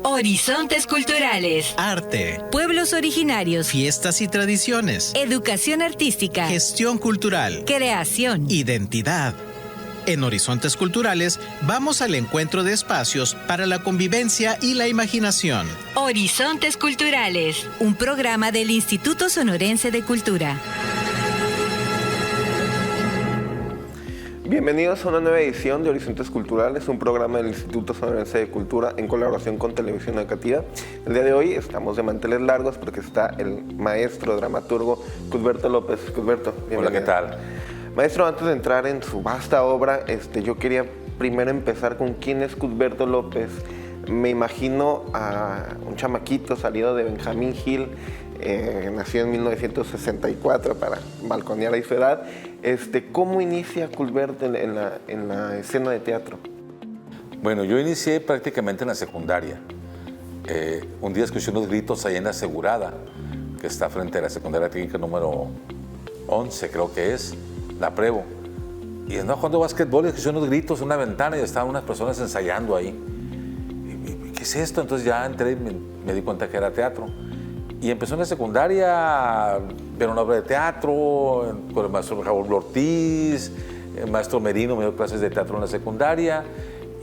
Horizontes culturales. Arte. Pueblos originarios. Fiestas y tradiciones. Educación artística. Gestión cultural. Creación. Identidad. En Horizontes Culturales vamos al encuentro de espacios para la convivencia y la imaginación. Horizontes culturales. Un programa del Instituto Sonorense de Cultura. Bienvenidos a una nueva edición de Horizontes Culturales, un programa del Instituto Sonorense de Cultura en colaboración con Televisión Educativa. El día de hoy estamos de manteles largos porque está el maestro dramaturgo Cuthberto López. Cuthberto, bienvenido. Hola, ¿qué tal? Maestro, antes de entrar en su vasta obra, yo quería primero empezar con quién es Cuthberto López. Me imagino a un chamaquito salido de Benjamín Hill, nació en 1964 para balconear ahí su edad. ¿Cómo inicia Cuthberto en la escena de teatro? Bueno, yo inicié prácticamente en la secundaria. Un día escuché unos gritos ahí en la Segurada, que está frente a la secundaria técnica número 11, creo que es, la Prevo. Y andaba jugando básquetbol y escuché unos gritos en una ventana y estaban unas personas ensayando ahí. ¿Qué es esto? Entonces ya entré y me di cuenta que era teatro. Y empezó en la secundaria a ver una obra de teatro con el maestro Raúl Ortiz, el maestro Merino me dio clases de teatro en la secundaria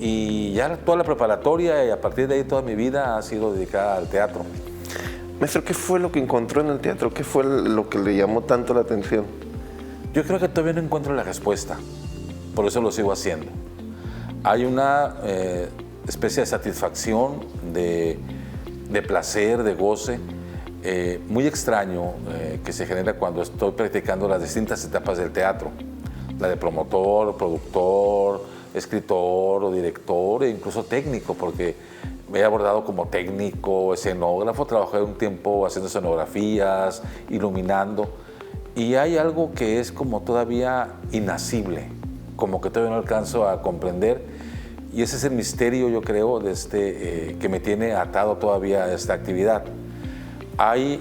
y ya toda la preparatoria y a partir de ahí toda mi vida ha sido dedicada al teatro. Maestro, ¿qué fue lo que encontró en el teatro? ¿Qué fue lo que le llamó tanto la atención? Yo creo que todavía no encuentro la respuesta, por eso lo sigo haciendo. Hay una especie de satisfacción, de placer, de goce, muy extraño que se genera cuando estoy practicando las distintas etapas del teatro, la de promotor, productor, escritor o director e incluso técnico, porque me he abordado como técnico, escenógrafo, trabajé un tiempo haciendo escenografías, iluminando, y hay algo que es como todavía inacible, como que todavía no alcanzo a comprender, y ese es el misterio, yo creo, que me tiene atado todavía a esta actividad. Hay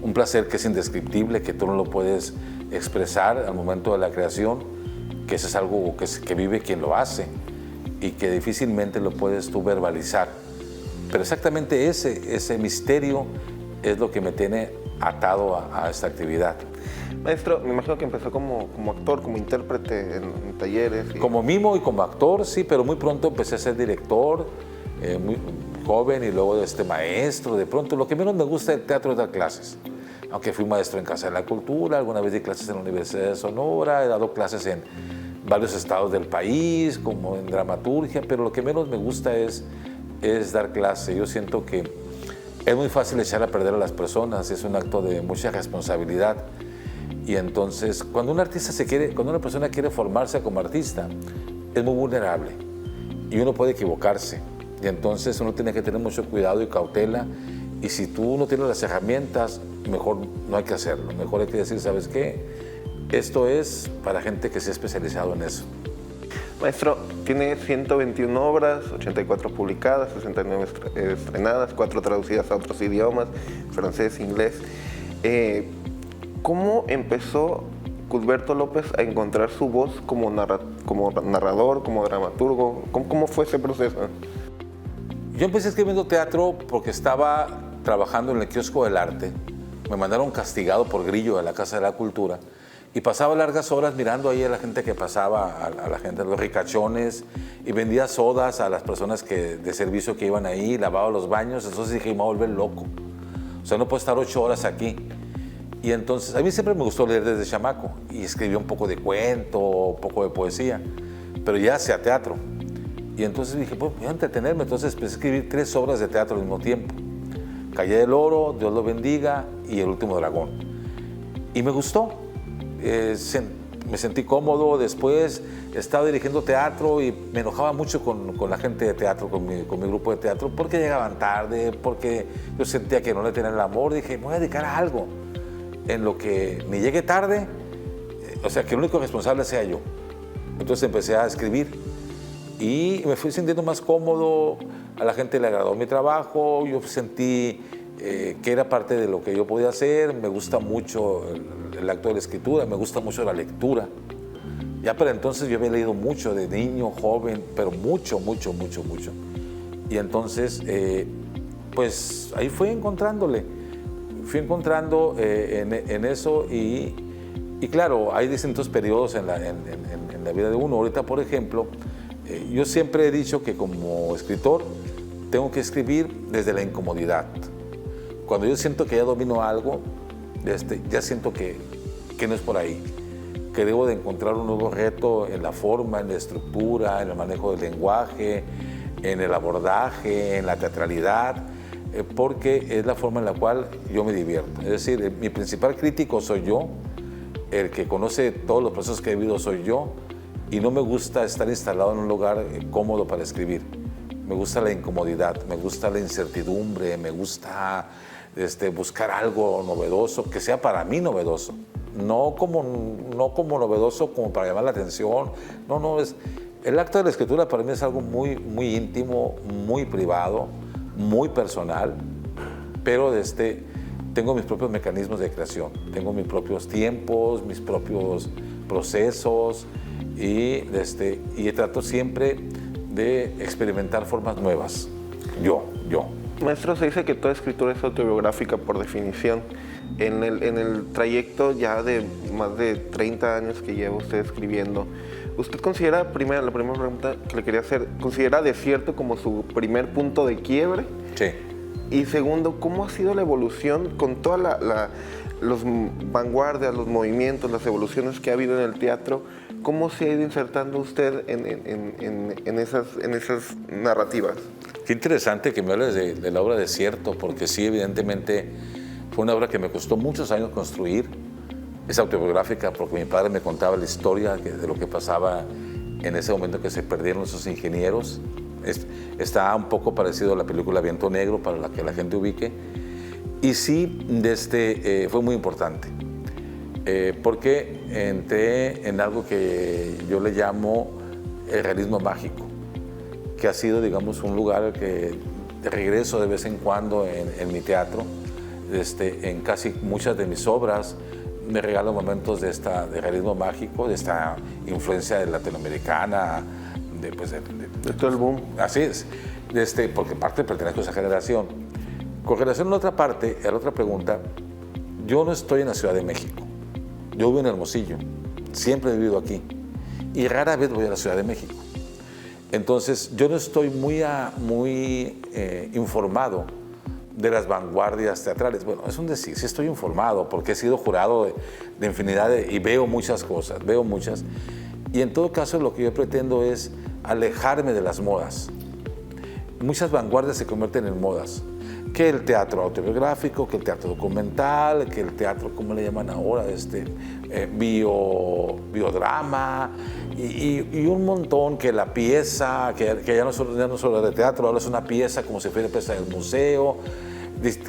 un placer que es indescriptible, que tú no lo puedes expresar al momento de la creación, que eso es algo que vive quien lo hace y que difícilmente lo puedes tú verbalizar. Pero exactamente ese misterio es lo que me tiene atado a esta actividad. Maestro, me imagino que empezó como actor, como intérprete en talleres. Como mimo y como actor, sí, pero muy pronto empecé a ser director, muy joven y luego maestro. De pronto, lo que menos me gusta del teatro es dar clases. Aunque fui maestro en Casa de la Cultura, alguna vez di clases en la Universidad de Sonora, he dado clases en varios estados del país, como en dramaturgia, pero lo que menos me gusta es dar clase. Yo siento que es muy fácil echar a perder a las personas, es un acto de mucha responsabilidad. Y entonces, cuando una persona quiere formarse como artista, es muy vulnerable y uno puede equivocarse. Y entonces uno tiene que tener mucho cuidado y cautela. Y si tú no tienes las herramientas, mejor no hay que hacerlo. Mejor hay que decir, ¿sabes qué? Esto es para gente que se ha especializado en eso. Maestro, tiene 121 obras, 84 publicadas, 69 estrenadas, 4 traducidas a otros idiomas, francés, inglés. ¿Cómo empezó Cuthberto López a encontrar su voz como narrador, como dramaturgo? ¿Cómo fue ese proceso? Yo empecé escribiendo teatro porque estaba trabajando en el kiosco del arte. Me mandaron castigado por grillo a la Casa de la Cultura y pasaba largas horas mirando ahí a la gente que pasaba, a la gente, a los ricachones, y vendía sodas a las personas de servicio que iban ahí, lavaba los baños. Entonces dije, me voy a volver loco. O sea, no puedo estar 8 horas aquí. Y entonces, a mí siempre me gustó leer desde chamaco y escribí un poco de cuento, un poco de poesía, pero ya hacía teatro. Y entonces dije, pues voy a entretenerme. Entonces empecé a escribir 3 obras de teatro al mismo tiempo. Calle del Oro, Dios lo bendiga y El último dragón. Y me gustó. Me sentí cómodo. Después estaba dirigiendo teatro y me enojaba mucho con la gente de teatro, con mi grupo de teatro, porque llegaban tarde, porque yo sentía que no le tenían el amor. Dije, me voy a dedicar a algo en lo que ni llegue tarde, o sea, que el único responsable sea yo. Entonces empecé a escribir y me fui sintiendo más cómodo, a la gente le agradó mi trabajo, yo sentí que era parte de lo que yo podía hacer. Me gusta mucho el acto de la escritura, me gusta mucho la lectura. Ya para entonces yo había leído mucho de niño, joven, pero mucho. Y entonces, pues ahí fui encontrando en eso y claro, hay distintos periodos en la vida de uno. Ahorita, por ejemplo, yo siempre he dicho que como escritor tengo que escribir desde la incomodidad. Cuando yo siento que ya domino algo, ya siento que no es por ahí, que debo de encontrar un nuevo reto en la forma, en la estructura, en el manejo del lenguaje, en el abordaje, en la teatralidad, porque es la forma en la cual yo me divierto. Es decir, mi principal crítico soy yo, el que conoce todos los procesos que he vivido soy yo, y no me gusta estar instalado en un lugar cómodo para escribir. Me gusta la incomodidad, me gusta la incertidumbre, me gusta buscar algo novedoso, que sea para mí novedoso. No como novedoso como para llamar la atención. El acto de la escritura para mí es algo muy, muy íntimo, muy privado, muy personal, pero tengo mis propios mecanismos de creación, tengo mis propios tiempos, mis propios procesos y trato siempre de experimentar formas nuevas. Yo. Maestro, se dice que toda escritura es autobiográfica por definición. En el trayecto ya de más de 30 años que lleva usted escribiendo, ¿usted considera, la primera pregunta que le quería hacer, considera Desierto como su primer punto de quiebre? Sí. Y segundo, ¿cómo ha sido la evolución con todas las vanguardias, los movimientos, las evoluciones que ha habido en el teatro? ¿Cómo se ha ido insertando usted en esas narrativas? Qué interesante que me hables de la obra Desierto, porque sí, evidentemente fue una obra que me costó muchos años construir. Es autobiográfica porque mi padre me contaba la historia de lo que pasaba en ese momento que se perdieron esos ingenieros. Está un poco parecido a la película Viento Negro, para la que la gente ubique. Y sí, fue muy importante, porque entré en algo que yo le llamo el realismo mágico, que ha sido, digamos, un lugar que regreso de vez en cuando en mi teatro. En casi muchas de mis obras me regalo momentos de realismo mágico, de esta influencia latinoamericana, de todo el boom. Así es, porque parte pertenezco a esa generación. Con relación a la otra parte, a la otra pregunta, yo no estoy en la Ciudad de México, yo vivo en Hermosillo, siempre he vivido aquí y rara vez voy a la Ciudad de México. Entonces, yo no estoy muy informado de las vanguardias teatrales. Bueno, es un decir, sí estoy informado porque he sido jurado de infinidad y veo muchas cosas, Y en todo caso, lo que yo pretendo es alejarme de las modas. Muchas vanguardias se convierten en modas. Que el teatro autobiográfico, que el teatro documental, que el teatro, ¿cómo le llaman ahora? Biodrama y un montón, que la pieza, que ya no solo de teatro, ahora es una pieza como si fuera pieza del museo,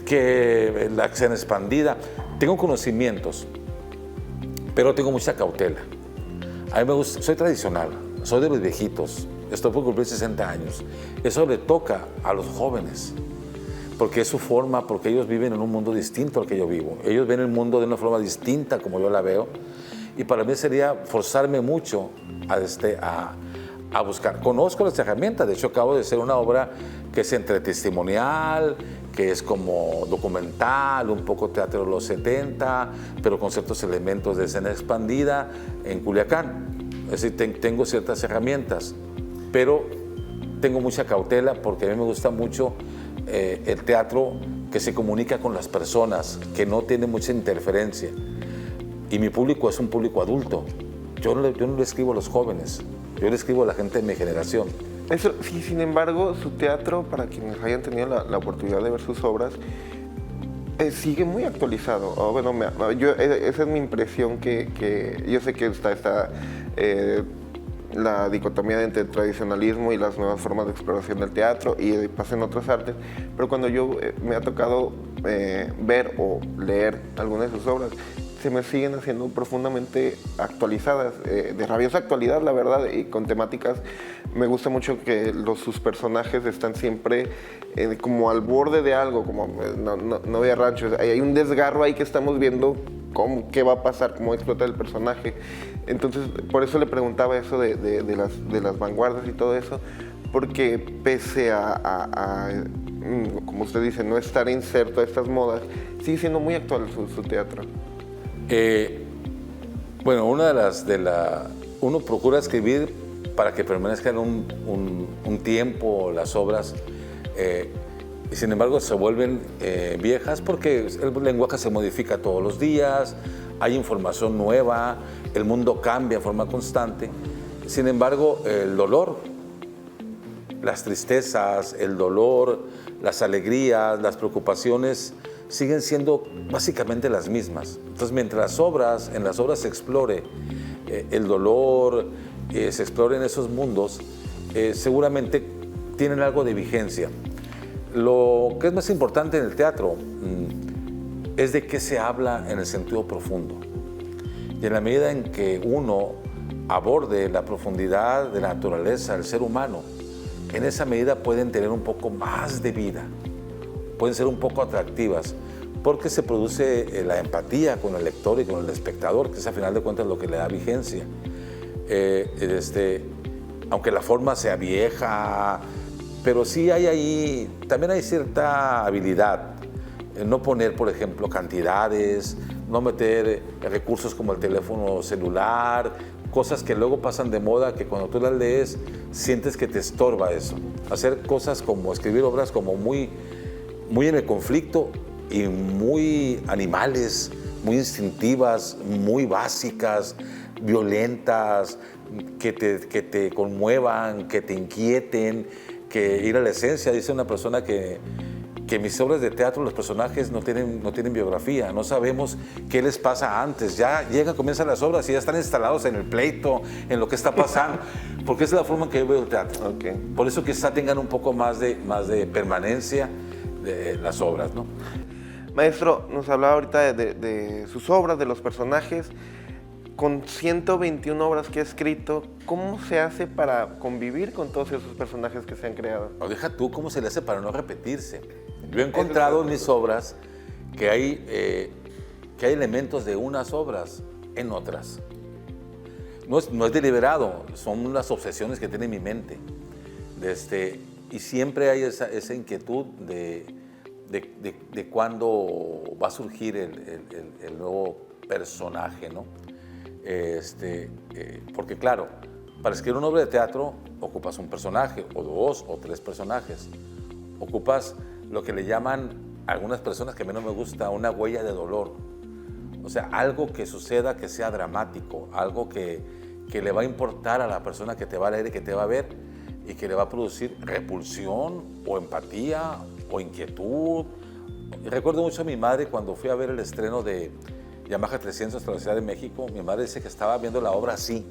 que la escena expandida. Tengo conocimientos, pero tengo mucha cautela. A mí me gusta, soy tradicional, soy de los viejitos, estoy por cumplir 60 años. Eso le toca a los jóvenes, porque es su forma, porque ellos viven en un mundo distinto al que yo vivo. Ellos ven el mundo de una forma distinta como yo la veo, y para mí sería forzarme mucho a buscar. Conozco las herramientas, de hecho acabo de hacer una obra que es entre testimonial, que es como documental, un poco teatro de los 70, pero con ciertos elementos de escena expandida en Culiacán. Es decir, tengo ciertas herramientas, pero tengo mucha cautela porque a mí me gusta mucho el teatro que se comunica con las personas, que no tiene mucha interferencia. Y mi público es un público adulto. Yo no le escribo a los jóvenes, yo le escribo a la gente de mi generación. Eso, sí, sin embargo, su teatro, para quienes hayan tenido la oportunidad de ver sus obras, sigue muy actualizado. Bueno, esa es mi impresión, que yo sé que está la dicotomía entre el tradicionalismo y las nuevas formas de exploración del teatro y pasa en otras artes, pero cuando me ha tocado ver o leer algunas de sus obras, se me siguen haciendo profundamente actualizadas, de rabiosa actualidad, la verdad, y con temáticas. Me gusta mucho que sus personajes están siempre como al borde de algo, como no había rancho. Hay un desgarro ahí que estamos viendo qué va a pasar, cómo explota el personaje. Entonces, por eso le preguntaba eso de las vanguardias y todo eso, porque pese como usted dice, no estar inserto a estas modas, sigue siendo muy actual su teatro. Bueno, uno procura escribir para que permanezcan un tiempo las obras, y sin embargo se vuelven viejas porque el lenguaje se modifica todos los días, hay información nueva, el mundo cambia de forma constante. Sin embargo, el dolor, las tristezas, el dolor, las alegrías, las preocupaciones siguen siendo básicamente las mismas. Entonces, mientras en las obras se explore el dolor, se exploren esos mundos, seguramente tienen algo de vigencia. Lo que es más importante en el teatro es de qué se habla en el sentido profundo. Y en la medida en que uno aborde la profundidad de la naturaleza del ser humano, en esa medida pueden tener un poco más de vida, pueden ser un poco atractivas, porque se produce la empatía con el lector y con el espectador, que es a final de cuentas lo que le da vigencia. Aunque la forma sea vieja, pero sí hay ahí, también hay cierta habilidad. No poner, por ejemplo, cantidades, no meter recursos como el teléfono celular, cosas que luego pasan de moda, que cuando tú las lees sientes que te estorba eso. Hacer cosas como escribir obras como muy en el conflicto y muy animales, muy instintivas, muy básicas, violentas, que te conmuevan, que te inquieten, que ir a la esencia. Dice una persona que mis obras de teatro, los personajes no tienen biografía, no sabemos qué les pasa antes, ya comienzan las obras y ya están instalados en el pleito, en lo que está pasando, porque esa es la forma en que yo veo el teatro. Okay. Por eso quizá tengan un poco más de permanencia de las obras, ¿no? Maestro, nos hablaba ahorita de sus obras, de los personajes. Con 121 obras que ha escrito, ¿cómo se hace para convivir con todos esos personajes que se han creado? O deja tú cómo se le hace para no repetirse. Yo he encontrado en mis obras que hay elementos de unas obras en otras. No es deliberado, son las obsesiones que tiene mi mente. Y siempre hay esa inquietud de cuándo va a surgir el nuevo personaje, ¿no? Porque claro, para escribir una obra de teatro ocupas un personaje, o dos, o tres personajes. Ocupas lo que le llaman a algunas personas, que a mí no me gusta, una huella de dolor. O sea, algo que suceda que sea dramático, algo que le va a importar a la persona que te va a leer y que te va a ver, y que le va a producir repulsión, o empatía, o inquietud. Y recuerdo mucho a mi madre cuando fui a ver el estreno de Yamaha 300 hasta la Ciudad de México. Mi madre dice que estaba viendo la obra así,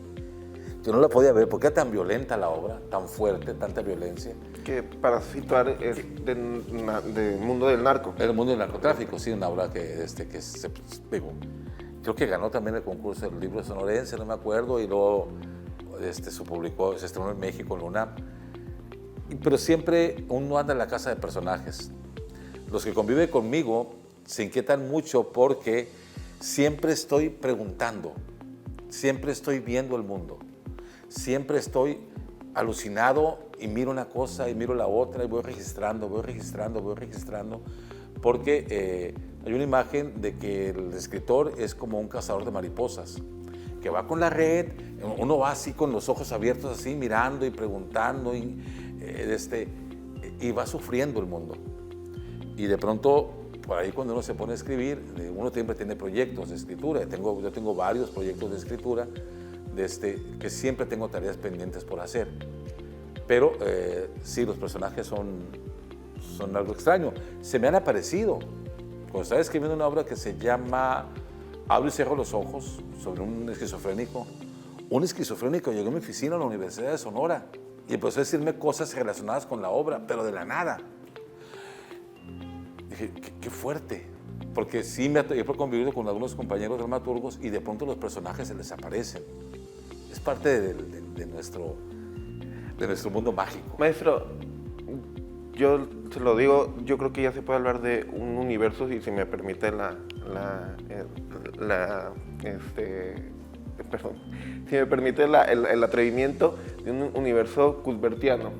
que no la podía ver porque era tan violenta la obra, tan fuerte, tanta violencia. Que para situar es del mundo del narco. El mundo del narcotráfico, sí, una obra que se pegó. Creo que ganó también el concurso del libro sonorense, no me acuerdo, y luego se estrenó en México en la UNAM. Pero siempre uno anda en la casa de personajes. Los que conviven conmigo se inquietan mucho porque siempre estoy preguntando, siempre estoy viendo el mundo, siempre estoy alucinado y miro una cosa y miro la otra y voy registrando, porque hay una imagen de que el escritor es como un cazador de mariposas, que va con la red, uno va así con los ojos abiertos así, mirando y preguntando y va sufriendo el mundo. Y de pronto, por ahí cuando uno se pone a escribir, uno siempre tiene proyectos de escritura. Yo tengo varios proyectos de escritura que siempre tengo tareas pendientes por hacer. Pero sí, los personajes son algo extraño. Se me han aparecido. Cuando estaba escribiendo una obra que se llama Abro y cierro los ojos, sobre un esquizofrénico llegó a mi oficina en la Universidad de Sonora y empezó a decirme cosas relacionadas con la obra, pero de la nada. Dije, qué fuerte, porque sí he convivido con algunos compañeros dramaturgos y de pronto los personajes se les aparecen. Es parte de nuestro mundo mágico. Maestro, yo se lo digo, yo creo que ya se puede hablar de un universo, si se me permite perdón, si me permite el atrevimiento, de un universo cuthbertiano.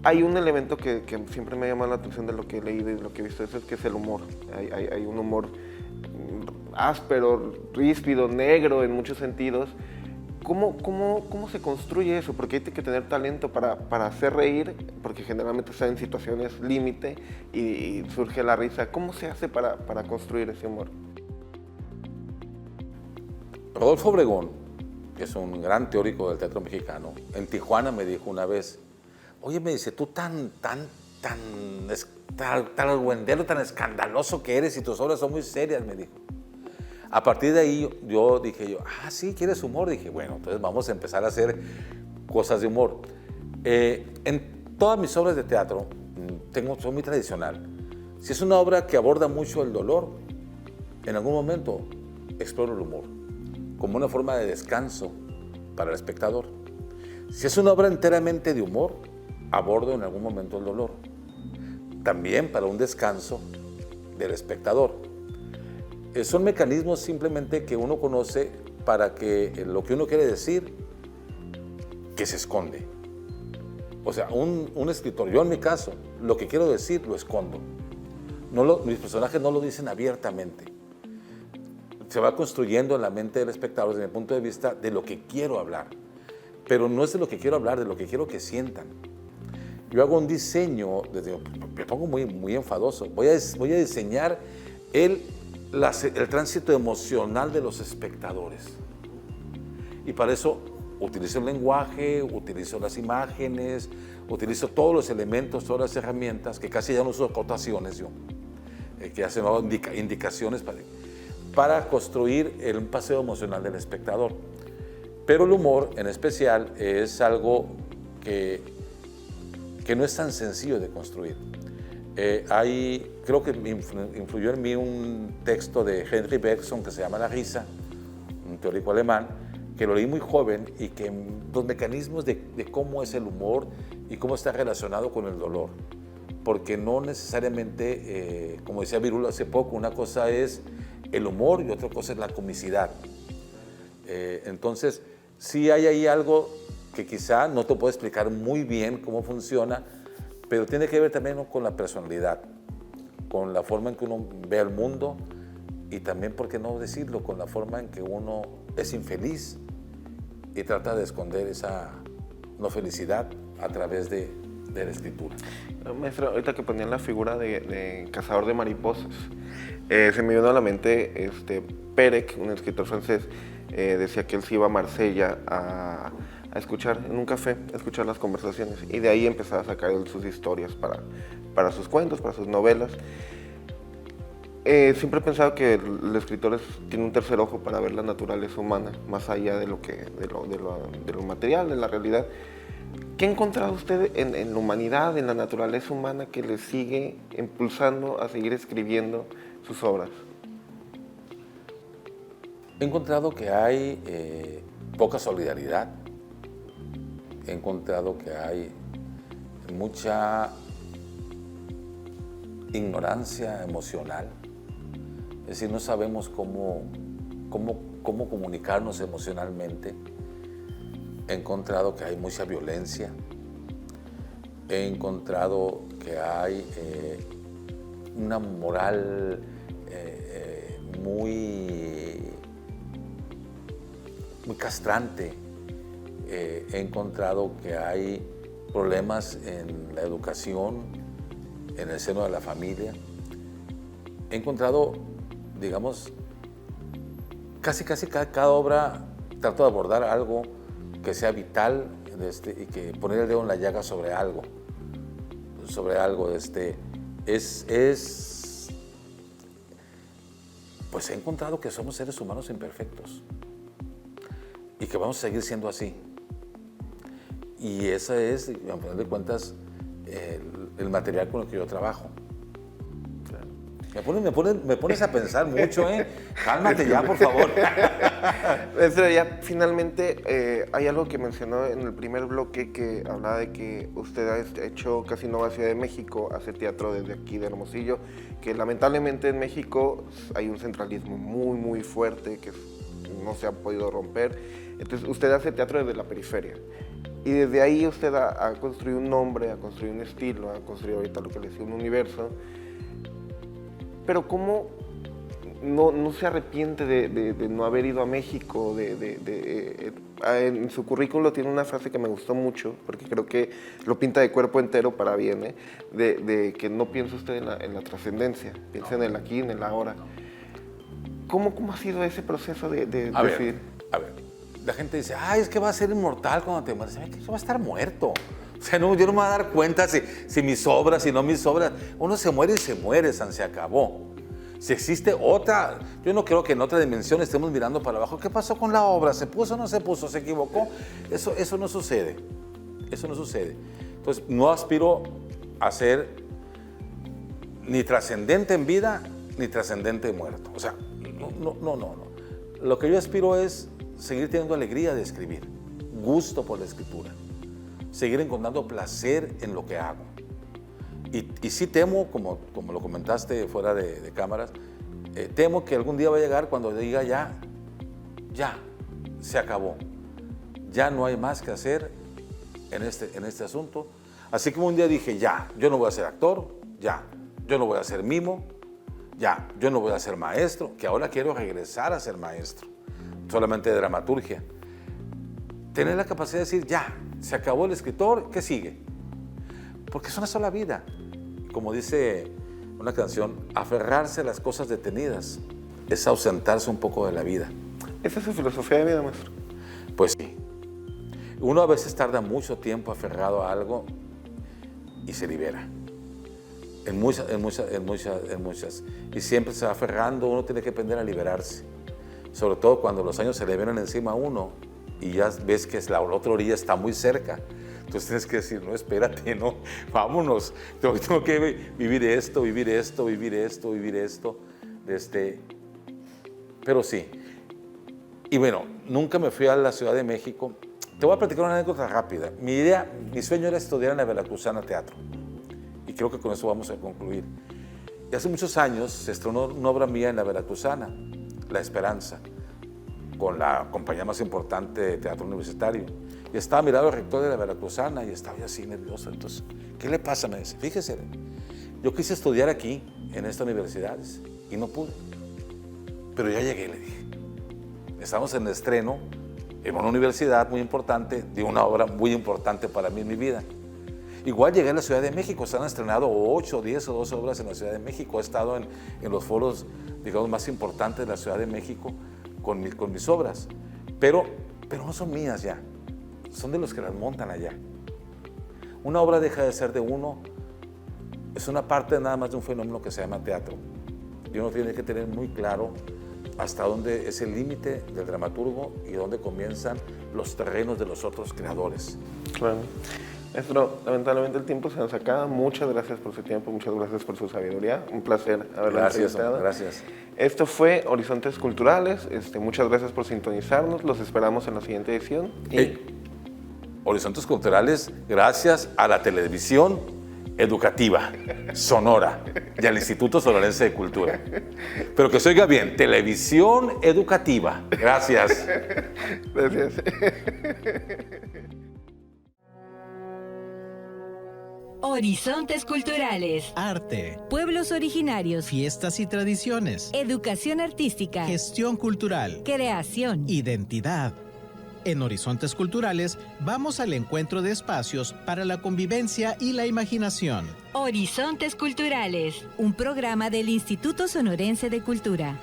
Hay un elemento que siempre me ha llamado la atención de lo que he leído y de lo que he visto, eso es que es el humor. Hay un humor áspero, ríspido, negro en muchos sentidos. ¿Cómo se construye eso? Porque hay que tener talento para hacer reír, porque generalmente está en situaciones límite y surge la risa. ¿Cómo se hace para construir ese humor? Rodolfo Obregón, que es un gran teórico del teatro mexicano, en Tijuana me dijo una vez, oye, me dice, tú tan argüendero, tan escandaloso que eres y tus obras son muy serias, me dijo. A partir de ahí yo dije, sí, ¿quieres humor? Dije, bueno, entonces vamos a empezar a hacer cosas de humor. En todas mis obras de teatro, soy muy tradicional. Si es una obra que aborda mucho el dolor, en algún momento exploro el humor, como una forma de descanso para el espectador. Si es una obra enteramente de humor, abordo en algún momento el dolor, también para un descanso del espectador. Son mecanismos simplemente que uno conoce para que lo que uno quiere decir, que se esconde. O sea, un escritor, yo en mi caso, lo que quiero decir lo escondo. Mis personajes no lo dicen abiertamente. Se va construyendo en la mente del espectador desde mi punto de vista de lo que quiero hablar. Pero no es de lo que quiero hablar, de lo que quiero que sientan. Yo hago un diseño, me pongo muy enfadoso, voy a diseñar el tránsito emocional de los espectadores. Y para eso utilizo el lenguaje, utilizo las imágenes, utilizo todos los elementos, todas las herramientas, que casi ya no uso cotaciones yo, que hacen indicaciones para construir un paseo emocional del espectador. Pero el humor, en especial, es algo que no es tan sencillo de construir. Creo que influyó en mí un texto de Henry Bergson que se llama La risa, un teórico alemán, que lo leí muy joven y que los mecanismos de cómo es el humor y cómo está relacionado con el dolor. Porque no necesariamente, como decía Virulo hace poco, una cosa es el humor y otra cosa es la comicidad. Entonces, sí hay ahí algo que quizá no te puedo explicar muy bien cómo funciona, pero tiene que ver también con la personalidad, con la forma en que uno ve al mundo y también, ¿por qué no decirlo?, con la forma en que uno es infeliz y trata de esconder esa no felicidad a través de la escritura. Maestro, ahorita que ponían la figura de cazador de mariposas, se me vino a la mente Perec, un escritor francés, decía que él se iba a Marsella a escuchar, en un café, a escuchar las conversaciones, y de ahí empezaba a sacar sus historias para sus cuentos, para sus novelas. Siempre he pensado que el escritor tiene un tercer ojo para ver la naturaleza humana, más allá de lo material, de la realidad. ¿Qué ha encontrado usted en la humanidad, en la naturaleza humana, que le sigue impulsando a seguir escribiendo sus obras? He encontrado que hay poca solidaridad. He encontrado que hay mucha ignorancia emocional. Es decir, no sabemos cómo comunicarnos emocionalmente. He encontrado que hay mucha violencia. He encontrado que hay una moral muy castrante. He encontrado que hay problemas en la educación, en el seno de la familia. He encontrado, digamos, casi cada obra trato de abordar algo que sea vital y que poner el dedo en la llaga sobre algo. Pues he encontrado que somos seres humanos imperfectos y que vamos a seguir siendo así. Y ese es, a final de cuentas, el material con el que yo trabajo. Me pones a pensar mucho, ¿eh? Cálmate ya, por favor. Maestro, ya finalmente hay algo que mencionó en el primer bloque, que hablaba de que usted ha hecho casi no va a Ciudad de México, hace teatro desde aquí de Hermosillo, que lamentablemente en México hay un centralismo muy fuerte, que es no se ha podido romper. Entonces usted hace teatro desde la periferia. Y desde ahí usted ha construido un nombre, ha construido un estilo, ha construido ahorita lo que le decía un universo. Pero ¿cómo no se arrepiente de no haber ido a México? En su currículo tiene una frase que me gustó mucho, porque creo que lo pinta de cuerpo entero para bien, de que no piensa usted en la trascendencia, piensa en el aquí, en el ahora. ¿Cómo ha sido ese proceso de decidir? A ver, la gente dice, es que va a ser inmortal cuando te mueras. Yo va a estar muerto. O sea, yo no me voy a dar cuenta si mis obras, si no mis obras. Uno se muere y se muere, se acabó. Si existe otra, yo no creo que en otra dimensión estemos mirando para abajo. ¿Qué pasó con la obra? ¿Se puso o no se puso? ¿Se equivocó? Eso no sucede. Eso no sucede. Entonces, no aspiro a ser ni trascendente en vida, ni trascendente muerto. O sea, no. Lo que yo aspiro es seguir teniendo alegría de escribir, gusto por la escritura, seguir encontrando placer en lo que hago. Y sí temo, como lo comentaste fuera de cámaras, temo que algún día va a llegar cuando diga ya, se acabó. Ya no hay más que hacer en este asunto. Así como un día dije, yo no voy a ser actor, yo no voy a ser mimo, yo no voy a ser maestro, que ahora quiero regresar a ser maestro, solamente de dramaturgia. Tener la capacidad de decir, se acabó el escritor, ¿qué sigue? Porque es una sola vida. Como dice una canción, aferrarse a las cosas detenidas es ausentarse un poco de la vida. ¿Esa es su filosofía de vida, maestro? Pues sí. Uno a veces tarda mucho tiempo aferrado a algo y se libera. En muchas. Y siempre se va aferrando, uno tiene que aprender a liberarse. Sobre todo cuando los años se le vienen encima a uno y ya ves que la otra orilla está muy cerca. Entonces tienes que decir, no, espérate, no, vámonos. Tengo que vivir esto. Pero sí. Y bueno, nunca me fui a la Ciudad de México. Te voy a platicar una anécdota rápida. Mi sueño era estudiar en la Veracruzana teatro. Y creo que con eso vamos a concluir. Y hace muchos años se estrenó una obra mía en la Veracruzana, La Esperanza, con la compañía más importante de teatro universitario. Y estaba mirando al rector de la Veracruzana y estaba yo así nervioso. Entonces, ¿qué le pasa? Me dice, fíjese, yo quise estudiar aquí, en esta universidad, y no pude. Pero ya llegué, le dije. Estamos en el estreno, en una universidad muy importante, de una obra muy importante para mí en mi vida. Igual llegué a la Ciudad de México, se han estrenado 8, 10 o 12 obras en la Ciudad de México. He estado en los foros, digamos, más importantes de la Ciudad de México con mis obras. Pero no son mías ya, son de los que las montan allá. Una obra deja de ser de uno, es una parte nada más de un fenómeno que se llama teatro. Y uno tiene que tener muy claro hasta dónde es el límite del dramaturgo y dónde comienzan los terrenos de los otros creadores. Claro. Maestro, lamentablemente el tiempo se nos acaba. Muchas gracias por su tiempo, muchas gracias por su sabiduría. Un placer haberlo entrevistado. Gracias. Esto fue Horizontes Culturales. Muchas gracias por sintonizarnos. Los esperamos en la siguiente edición. Horizontes Culturales, gracias a la televisión educativa, Sonora, y al Instituto Sonorense de Cultura. Pero que se oiga bien, televisión educativa. Gracias. Gracias. Horizontes Culturales. Arte, Pueblos originarios. fiestas y tradiciones, Educación artística. gestión cultural, Creación. identidad. En Horizontes Culturales vamos al encuentro de espacios para la convivencia y la imaginación. Horizontes Culturales. Un programa del Instituto Sonorense de Cultura.